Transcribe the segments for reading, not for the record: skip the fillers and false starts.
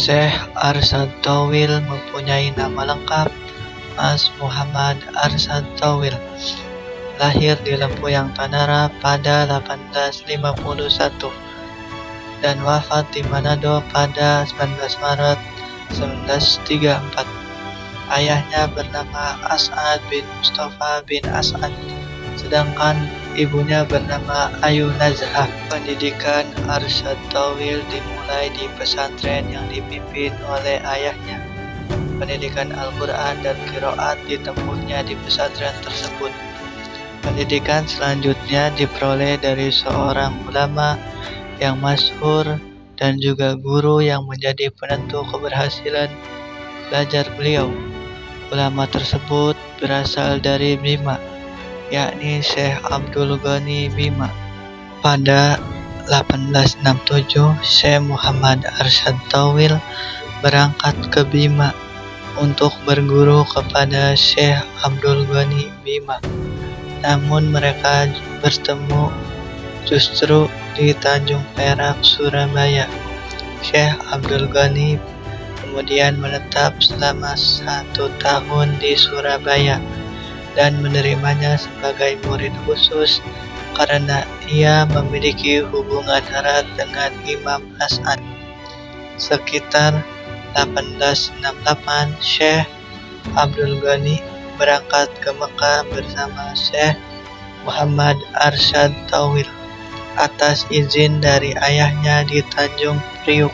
Syekh Arsyad Thawil mempunyai nama lengkap Mas Muhammad Arsyad Thawil. Lahir di Lempuyang Tanara pada 1851 dan wafat di Manado pada 19 Maret 1934. Ayahnya bernama As'ad bin Mustafa bin As'ad, sedangkan ibunya bernama Ayu Nazhah. Pendidikan Arsyad Thawil dimulai di pesantren yang dipimpin oleh ayahnya. Pendidikan Al-Quran dan Qiraat ditempuhnya di pesantren tersebut. Pendidikan selanjutnya diperoleh dari seorang ulama yang masyhur dan juga guru yang menjadi penentu keberhasilan belajar beliau. Ulama tersebut berasal dari Bima, yakni Syekh Abdul Ghani Bima. Pada 1867, Syekh Muhammad Arsyad Thawil berangkat ke Bima untuk berguru kepada Syekh Abdul Ghani Bima. Namun mereka bertemu justru di Tanjung Perak, Surabaya. Syekh Abdul Ghani kemudian menetap selama 1 tahun di Surabaya dan menerimanya sebagai murid khusus karena ia memiliki hubungan erat dengan Imam As'ad. Sekitar 1868, Syekh Abdul Ghani berangkat ke Mekah bersama Syekh Muhammad Arsyad Thawil atas izin dari ayahnya di Tanjung Priuk.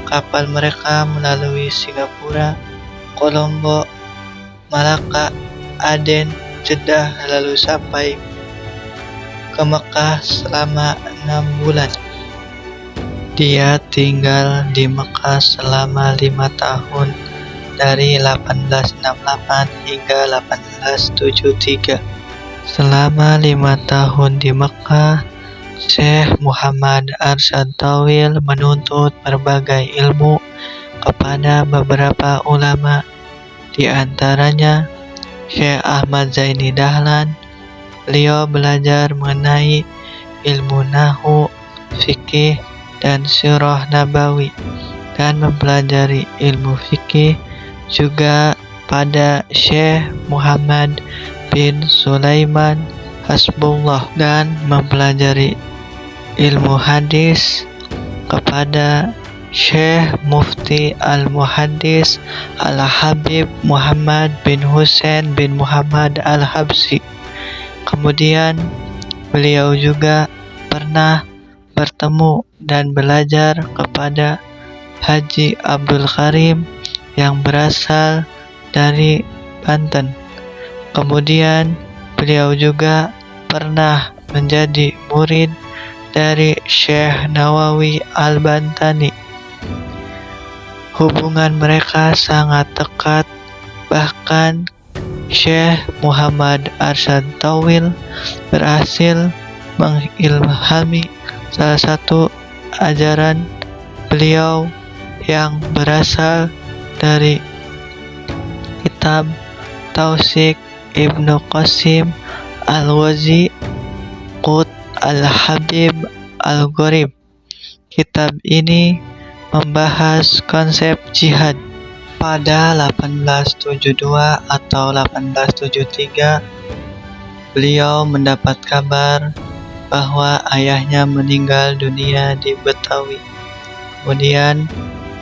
Kapal mereka melalui Singapura, Kolombo, Malaka, Aden, Jeddah, lalu sampai ke Mekah selama 6 bulan. Dia tinggal di Mekah selama 5 tahun dari 1868 hingga 1873. Selama 5 tahun di Mekah, Syekh Muhammad Arsyad Thawil menuntut berbagai ilmu kepada beberapa ulama, di antaranya Syekh Ahmad Zaini Dahlan. Beliau belajar mengenai ilmu nahwu, fikih, dan sirah nabawi, dan mempelajari ilmu fikih juga pada Syekh Muhammad bin Sulaiman Hasbullah, dan mempelajari ilmu hadis kepada Syekh Mufti Al-Muhaddis Al-Habib Muhammad bin Husain bin Muhammad Al-Habsyi. Kemudian beliau juga pernah bertemu dan belajar kepada Haji Abdul Karim yang berasal dari Banten. Kemudian beliau juga pernah menjadi murid dari Syekh Nawawi Al-Bantani. Hubungan mereka sangat dekat, bahkan Syekh Muhammad Arsyad Thawil berhasil mengilhami salah satu ajaran beliau yang berasal dari kitab Tausik Ibnu Qasim Al-Wazi Qut Al-Habib Al-Gharib. Kitab ini membahas konsep jihad. Pada 1872 atau 1873, beliau mendapat kabar bahwa ayahnya meninggal dunia di Betawi. Kemudian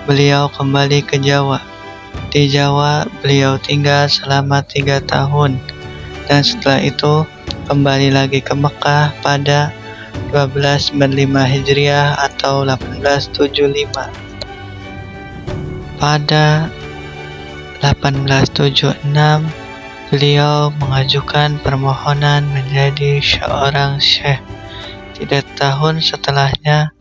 beliau kembali ke Jawa. Di Jawa beliau tinggal selama 3 tahun, dan setelah itu kembali lagi ke Mekah pada 1295 Hijriah atau 1875. Pada 1876, beliau mengajukan permohonan menjadi seorang syekh. 3 tahun setelahnya,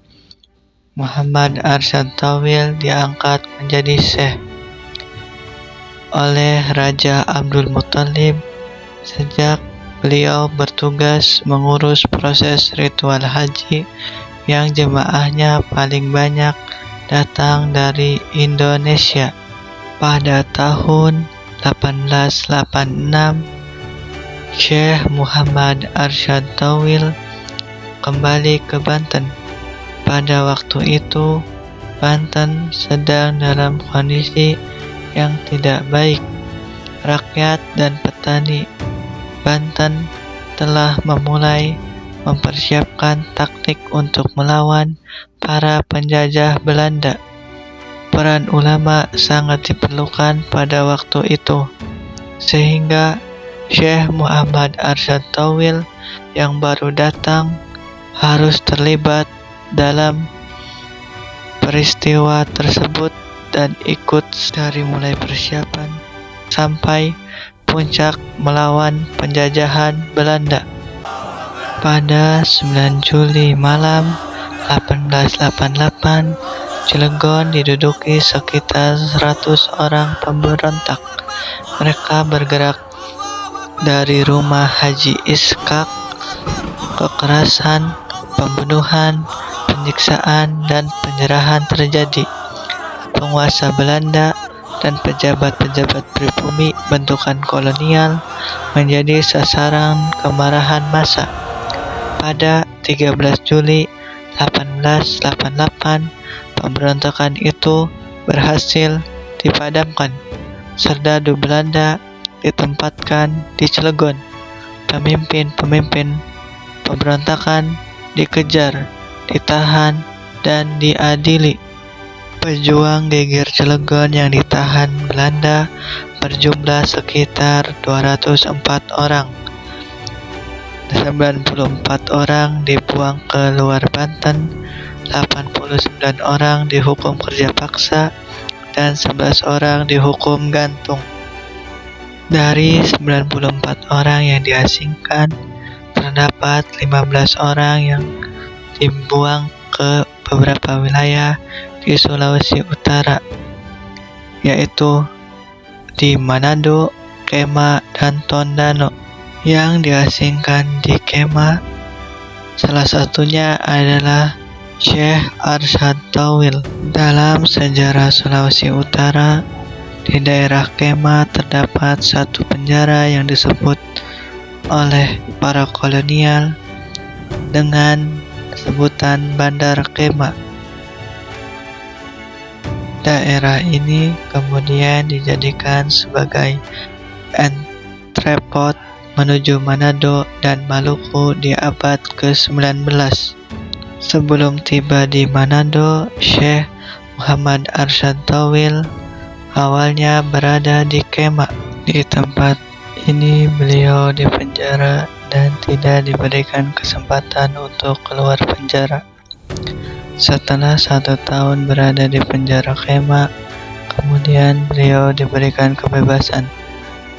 Muhammad Arsyad Thawil diangkat menjadi syekh oleh Raja Abdul Muthalib. Sejak beliau bertugas mengurus proses ritual haji yang jemaahnya paling banyak datang dari Indonesia. Pada tahun 1886, Syekh Muhammad Arsyad Thawil kembali ke Banten. Pada waktu itu, Banten sedang dalam kondisi yang tidak baik. Rakyat dan petani Banten telah memulai mempersiapkan taktik untuk melawan para penjajah Belanda. Peran ulama sangat diperlukan pada waktu itu, sehingga Syekh Muhammad Arsyad Tawil yang baru datang harus terlibat dalam peristiwa tersebut dan ikut dari mulai persiapan sampai puncak melawan penjajahan Belanda. Pada 9 Juli malam 1888, Cilegon diduduki sekitar 100 orang pemberontak. Mereka bergerak dari rumah Haji Iskak. Kekerasan, pembunuhan, penyiksaan, dan penyerahan terjadi. Penguasa Belanda dan pejabat-pejabat pribumi bentukan kolonial menjadi sasaran kemarahan massa. Pada 13 Juli 1888, pemberontakan itu berhasil dipadamkan. Serdadu Belanda ditempatkan di Cilegon. Pemimpin-pemimpin pemberontakan dikejar, ditahan, dan diadili. Pejuang geger Cilegon yang ditahan Belanda berjumlah sekitar 204 orang. 94 orang dibuang ke luar Banten, 89 orang dihukum kerja paksa, dan 11 orang dihukum gantung. Dari 94 orang yang diasingkan, terdapat 15 orang yang dibuang ke beberapa wilayah di Sulawesi Utara, yaitu di Manado, Kema, dan Tondano. Yang diasingkan di Kema, salah satunya adalah Syekh Arsyad Tawil. Dalam sejarah Sulawesi Utara, di daerah Kema terdapat satu penjara yang disebut oleh para kolonial dengan sebutan Bandar Kema. Daerah ini kemudian dijadikan sebagai entrepot menuju Manado dan Maluku di abad ke-19. Sebelum tiba di Manado, Syekh Muhammad Arsyad Tawil awalnya berada di Kema. Di tempat ini beliau dipenjara dan tidak diberikan kesempatan untuk keluar penjara. Setelah 1 tahun berada di penjara Kema, kemudian beliau diberikan kebebasan.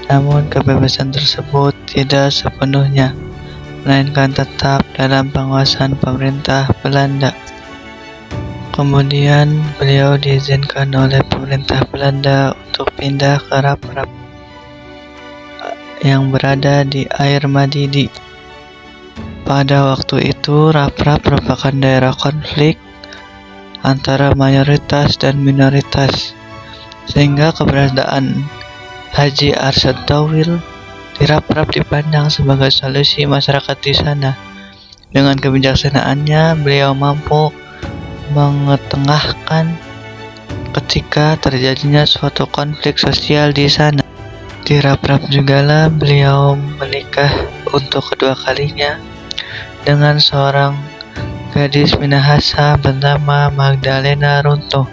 Namun kebebasan tersebut tidak sepenuhnya, melainkan tetap dalam penguasaan pemerintah Belanda. Kemudian beliau diizinkan oleh pemerintah Belanda untuk pindah ke Raprap yang berada di Air Madidi. Pada waktu itu Raprap merupakan daerah konflik antara mayoritas dan minoritas, sehingga keberadaan Haji Arsyad Tawil di Raprap dipandang sebagai solusi masyarakat di sana. Dengan kebijaksanaannya, beliau mampu mengetengahkan ketika terjadinya suatu konflik sosial di sana. Di Raprap jugalah beliau menikah untuk kedua kalinya dengan seorang gadis Minahasa bernama Magdalena Runtuh.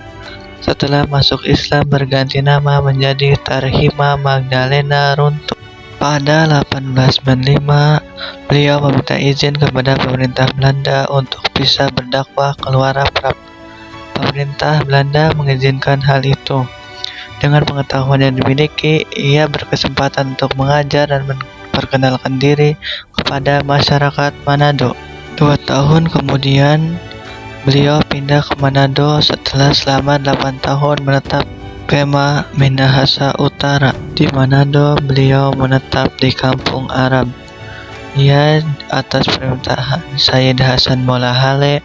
Setelah masuk Islam berganti nama menjadi Tarhima Magdalena Runtuh. Pada 1895, beliau meminta izin kepada pemerintah Belanda untuk bisa berdakwah keluar Raprap. Pemerintah Belanda mengizinkan hal itu. Dengan pengetahuan yang dimiliki, ia berkesempatan untuk mengajar dan memperkenalkan diri kepada masyarakat Manado. 2 tahun kemudian, beliau pindah ke Manado setelah selama 8 tahun menetap Kema Minahasa Utara. Di Manado, beliau menetap di Kampung Arab. Ia atas permintaan Sayyid Hasan Molla Hale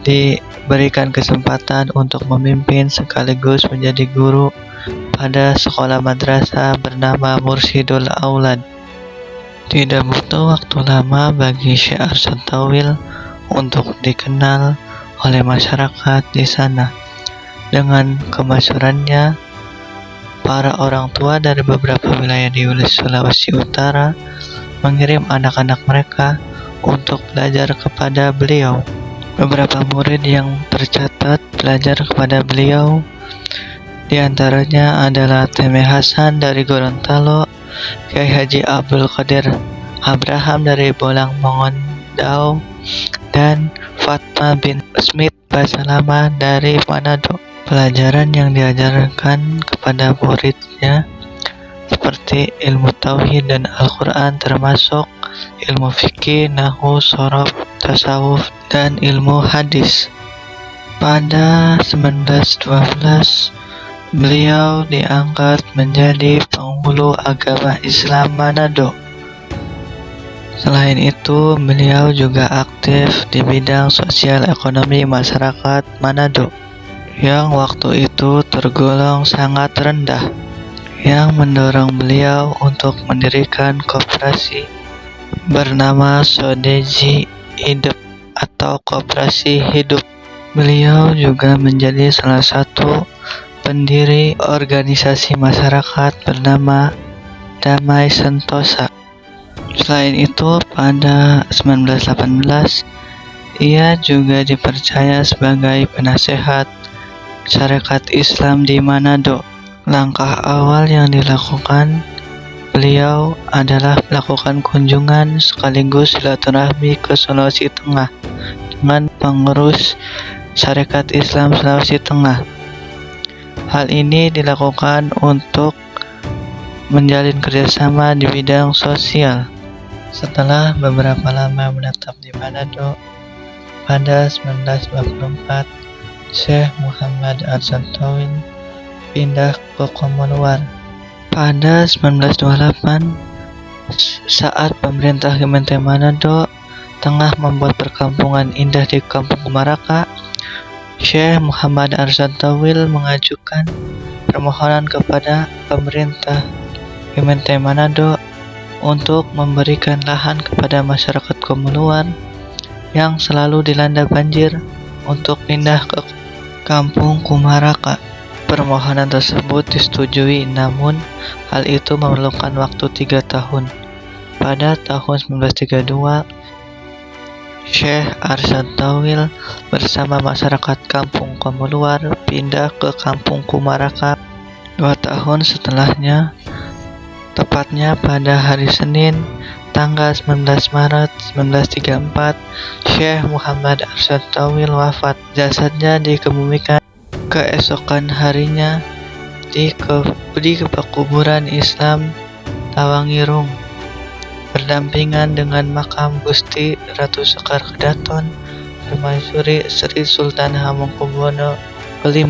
diberikan kesempatan untuk memimpin sekaligus menjadi guru pada sekolah madrasah bernama Mursyidul Aulad. Tidak butuh waktu lama bagi Syekh Arsyad Tawil untuk dikenal oleh masyarakat di sana. Dengan kemasyhurannya, para orang tua dari beberapa wilayah di Sulawesi Utara mengirim anak-anak mereka untuk belajar kepada beliau. Beberapa murid yang tercatat belajar kepada beliau di antaranya adalah Teme Hasan dari Gorontalo, Kiai Haji Abdul Qadir Abraham dari Bolang Mongondau, dan Fatma bin Smith Basalama dari Manado. Pelajaran yang diajarkan kepada muridnya seperti ilmu tauhid dan Al-Quran, termasuk ilmu fikih, nahwu, shorof, tasawuf, dan ilmu hadis. Pada 1912, beliau diangkat menjadi penghulu agama Islam Manado. Selain itu, beliau juga aktif di bidang sosial ekonomi masyarakat Manado, yang waktu itu tergolong sangat rendah, yang mendorong beliau untuk mendirikan koperasi bernama Sodeji Hidup atau Koperasi Hidup. Beliau juga menjadi salah satu pendiri organisasi masyarakat bernama Damai Sentosa. Selain itu, pada 1918, ia juga dipercaya sebagai penasehat Syarikat Islam di Manado. Langkah awal yang dilakukan beliau adalah melakukan kunjungan sekaligus silaturahmi ke Sulawesi Tengah dengan pengurus Syarikat Islam Sulawesi Tengah. Hal ini dilakukan untuk menjalin kerjasama di bidang sosial. Setelah beberapa lama menetap di Manado, pada 1924, Syekh Muhammad Arsantawil pindah ke Komoluar. Pada 1928, saat pemerintah Gemeente Manado tengah membuat perkampungan indah di Kampung Kumaraka, Syekh Muhammad Arsantawil mengajukan permohonan kepada pemerintah Gemeente Manado untuk memberikan lahan kepada masyarakat Komoluar yang selalu dilanda banjir untuk pindah ke Kampung Kumaraka. Permohonan tersebut disetujui, namun hal itu memerlukan waktu 3 tahun. Pada tahun 1932, Syekh Arsantawil bersama masyarakat Kampung Komoluar pindah ke Kampung Kumaraka. 2 tahun setelahnya, tepatnya pada hari Senin, tanggal 19 Maret 1934, Syekh Muhammad Arsantawil wafat. Jasadnya dikebumikan keesokan harinya di pekuburan Islam Tawangirung, berdampingan dengan makam Gusti Ratu Sekar Kedaton Permaisuri Sri Sultan Hamengkubuwono V.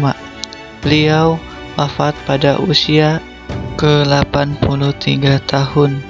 Beliau wafat pada usia ke-83 tahun.